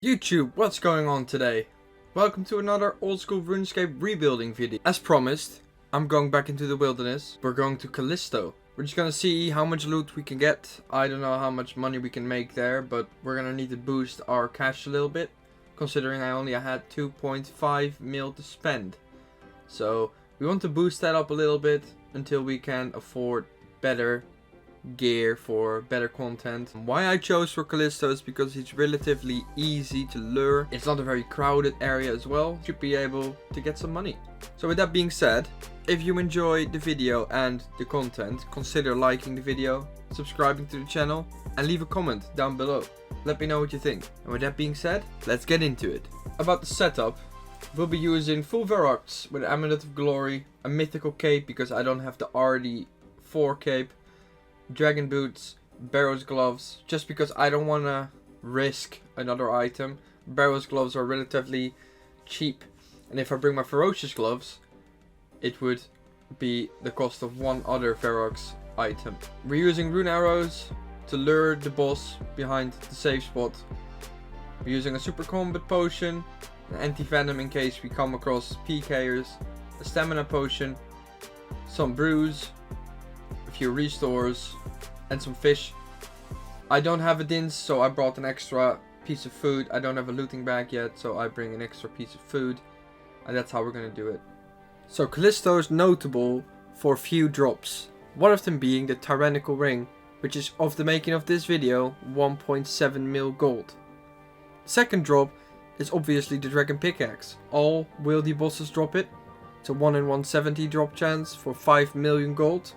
YouTube, what's going on today? Welcome to another old school RuneScape rebuilding video. As promised, I'm going back into the wilderness. We're going to Callisto. We're just gonna see how much loot we can get. I don't know how much money we can make there, but we're gonna need to boost our cash a little bit, considering I only had 2.5 mil to spend. So we want to boost that up a little bit until we can afford better gear for better content. Why I chose for Callisto is because it's relatively easy to lure. It's not a very crowded area as well. Should be able to get some money. So with that being said, if you enjoy the video and the content, consider liking the video, subscribing to the channel, and leave a comment down below. Let me know what you think. And with that being said, let's get into it. About the setup, we'll be using full Varrocs with Amulet of Glory, a mythical cape because I don't have the RD4 cape, dragon boots, Barrow's gloves, just because I don't want to risk another item. Barrow's gloves are relatively cheap, and if I bring my ferocious gloves, it would be the cost of one other Varrocs item. We're using rune arrows to lure the boss behind the safe spot. We're using a super combat potion, an anti-venom in case we come across PKers, a stamina potion, some brews, a few restores, and some fish. I don't have a dins, so I brought an extra piece of food. I don't have a looting bag yet, so I bring an extra piece of food, and that's how we're gonna do it. So Callisto is notable for a few drops, one of them being the tyrannical ring, which is of the making of this video 1.7 mil gold. The second drop is obviously the dragon pickaxe. All wieldy bosses drop it. It's a 1 in 170 drop chance for 5 million gold.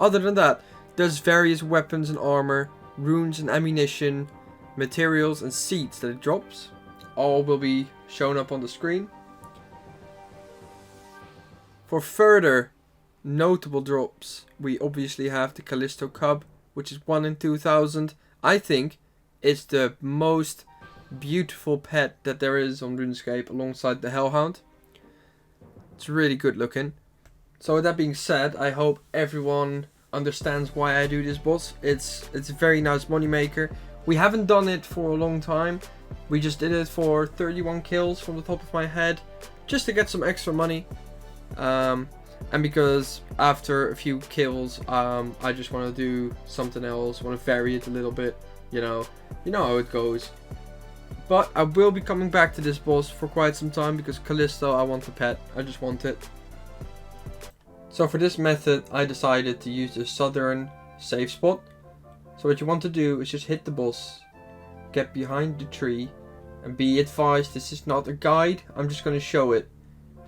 Other than that, there's various weapons and armor, runes and ammunition, materials and seeds that it drops. All will be shown up on the screen. For further notable drops, we obviously have the Callisto Cub, which is 1 in 2000. I think it's the most beautiful pet that there is on RuneScape alongside the Hellhound. It's really good looking. So with that being said, I hope everyone understands why I do this boss. It's a very nice money maker. We haven't done it for a long time. We just did it for 31 kills from the top of my head, just to get some extra money. And because after a few kills, I just want to do something else, want to vary it a little bit. You know how it goes. But I will be coming back to this boss for quite some time because Callisto, I want the pet. I just want it. So for this method, I decided to use the southern safe spot. So what you want to do is just hit the boss, get behind the tree, and be advised this is not a guide. I'm just going to show it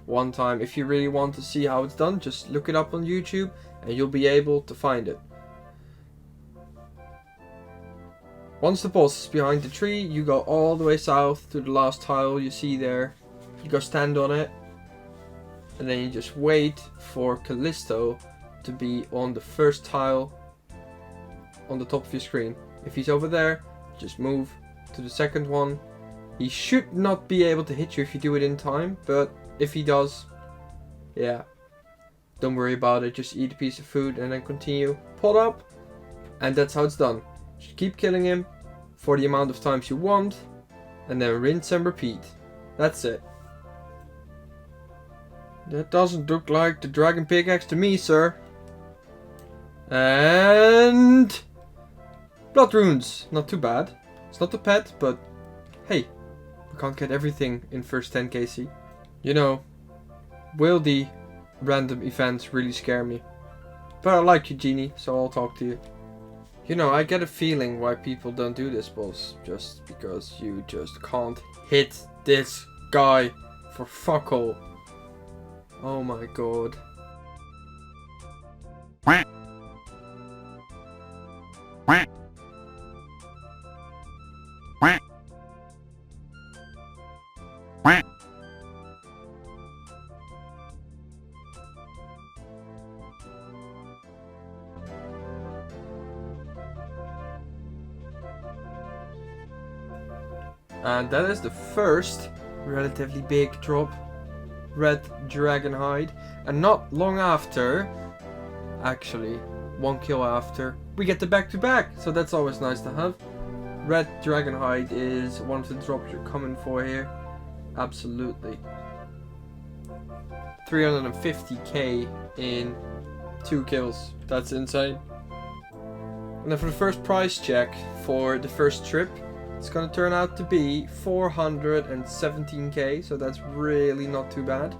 one time. If you really want to see how it's done, just look it up on YouTube and you'll be able to find it. Once the boss is behind the tree, you go all the way south to the last tile you see there. You go stand on it. And then you just wait for Callisto to be on the first tile on the top of your screen. If he's over there, just move to the second one. He should not be able to hit you if you do it in time, but if he does, yeah, don't worry about it. Just eat a piece of food and then continue. Pot up, and that's how it's done. Just keep killing him for the amount of times you want, and then rinse and repeat. That's it. That doesn't look like the dragon pickaxe to me, sir. And blood runes, not too bad. It's not a pet, but hey, we can't get everything in first 10 KC. You know, wieldy random events really scare me. But I like you, Genie, so I'll talk to you. You know, I get a feeling why people don't do this boss, just because you just can't hit this guy for fuck all. Oh my god. And that is the first relatively big drop. Red dragon hide, and not long after, actually 1 kill after, we get the back-to-back, so that's always nice to have. red dragon hide is one of the drops you're coming for here. Absolutely. 350k in 2 kills. That's insane. And then for the first price check for the first trip, it's gonna turn out to be 417k, so that's really not too bad.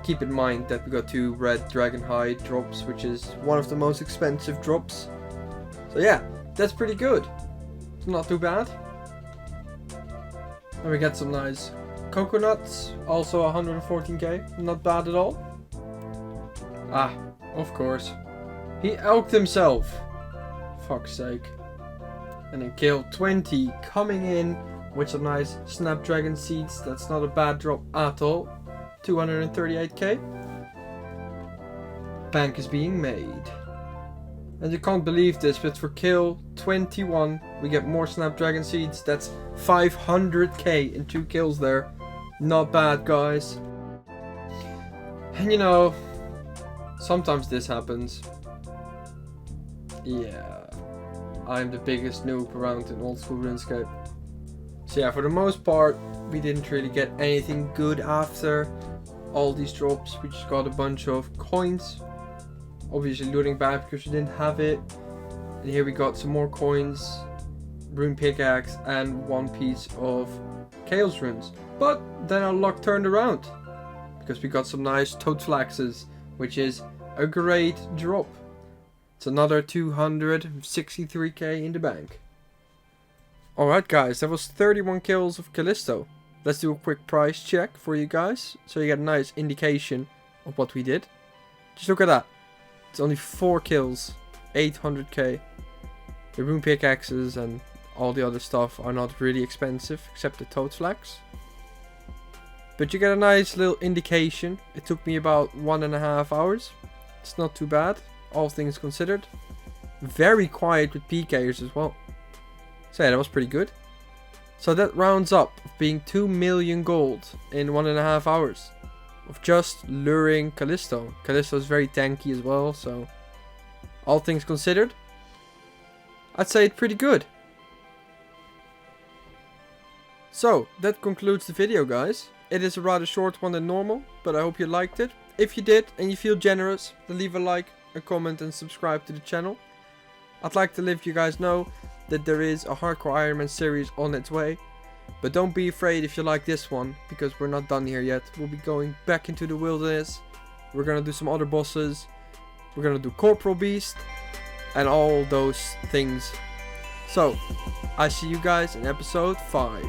Keep in mind that we got 2 red dragon hide drops, which is one of the most expensive drops. So yeah, that's pretty good. It's not too bad. And we get some nice coconuts, also 114k, not bad at all. Ah, of course. He elked himself. Fuck's sake. And then killed 20, coming in with some nice snapdragon seeds. That's not a bad drop at all. 238k. Bank is being made. And you can't believe this, but for kill 21, we get more snapdragon seeds. That's 500k in 2 kills there. Not bad, guys. And you know, sometimes this happens. Yeah, I'm the biggest noob around in old school RuneScape. So yeah, for the most part, we didn't really get anything good after all these drops. We just got a bunch of coins. Obviously looting bad because we didn't have it. And here we got some more coins, rune pickaxe, and 1 piece of chaos runes. But then our luck turned around because we got some nice toad flaxes, which is a great drop. It's another 263k in the bank. Alright guys, that was 31 kills of Callisto. Let's do a quick price check for you guys, so you get a nice indication of what we did. Just look at that. It's only 4 kills, 800k. The rune pickaxes and all the other stuff are not really expensive, except the toad flax. But you get a nice little indication. It took me about 1.5 hours. It's not too bad, all things considered. Very quiet with PKers as well. So yeah, that was pretty good. So that rounds up of being 2 million gold in 1.5 hours. Of just luring Callisto. Callisto is very tanky as well, so all things considered, I'd say it's pretty good. So that concludes the video, guys. It is a rather short one than normal, but I hope you liked it. If you did and you feel generous, then leave a like, a comment and subscribe to the channel. I'd like to let you guys know that there is a Hardcore Iron Man series on its way. But don't be afraid if you like this one, because we're not done here yet. We'll be going back into the wilderness. We're gonna do some other bosses. We're gonna do Corporal Beast and all those things. So, I see you guys in episode 5.